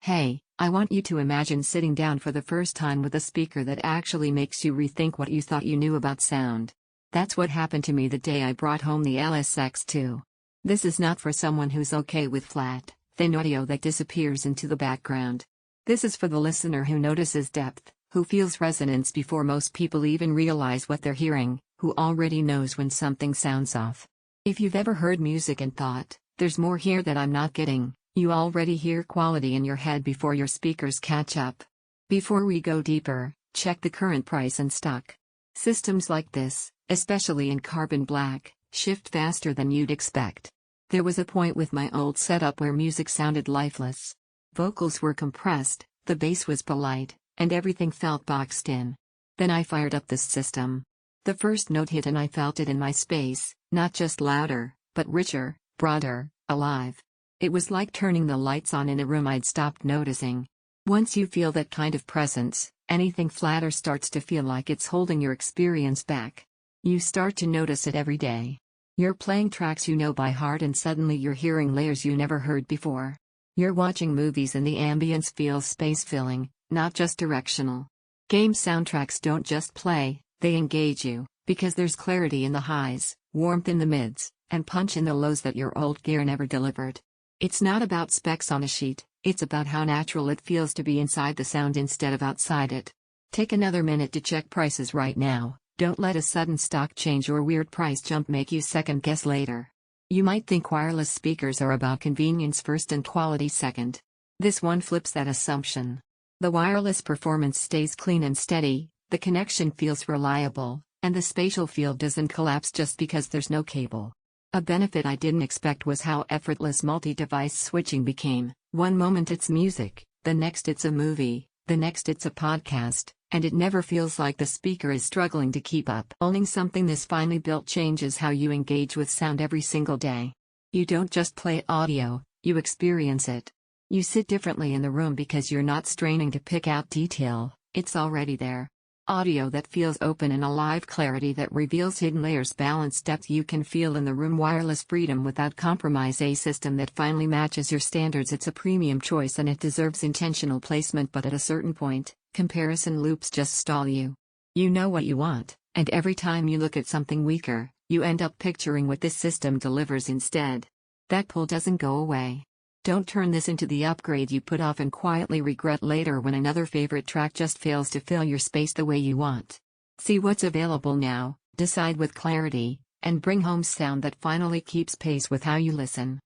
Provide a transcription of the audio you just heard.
Hey, I want you to imagine sitting down for the first time with a speaker that actually makes you rethink what you thought you knew about sound. That's what happened to me the day I brought home the LSX II. This is not for someone who's okay with flat, thin audio that disappears into the background. This is for the listener who notices depth, who feels resonance before most people even realize what they're hearing, who already knows when something sounds off. If you've ever heard music and thought, there's more here that I'm not getting, you already hear quality in your head before your speakers catch up. Before we go deeper, check the current price and stock. Systems like this, especially in carbon black, shift faster than you'd expect. There was a point with my old setup where music sounded lifeless. Vocals were compressed, the bass was polite, and everything felt boxed in. Then I fired up this system. The first note hit and I felt it in my space, not just louder, but richer, broader, alive. It was like turning the lights on in a room I'd stopped noticing. Once you feel that kind of presence, anything flatter starts to feel like it's holding your experience back. You start to notice it every day. You're playing tracks you know by heart and suddenly you're hearing layers you never heard before. You're watching movies and the ambience feels space-filling, not just directional. Game soundtracks don't just play, they engage you, because there's clarity in the highs, warmth in the mids, and punch in the lows that your old gear never delivered. It's not about specs on a sheet, it's about how natural it feels to be inside the sound instead of outside it. Take another minute to check prices right now, don't let a sudden stock change or weird price jump make you second guess later. You might think wireless speakers are about convenience first and quality second. This one flips that assumption. The wireless performance stays clean and steady, the connection feels reliable, and the spatial field doesn't collapse just because there's no cable. A benefit I didn't expect was how effortless multi-device switching became. One moment it's music, the next it's a movie, the next it's a podcast, and it never feels like the speaker is struggling to keep up. Owning something this finely built changes how you engage with sound every single day. You don't just play audio, you experience it. You sit differently in the room because you're not straining to pick out detail, it's already there. Audio that feels open and alive, clarity that reveals hidden layers, balanced depth you can feel in the room, wireless freedom without compromise, a system that finally matches your standards. It's a premium choice and it deserves intentional placement, but at a certain point, comparison loops just stall you. You know what you want, and every time you look at something weaker, you end up picturing what this system delivers instead. That pull doesn't go away. Don't turn this into the upgrade you put off and quietly regret later when another favorite track just fails to fill your space the way you want. See what's available now, decide with clarity, and bring home sound that finally keeps pace with how you listen.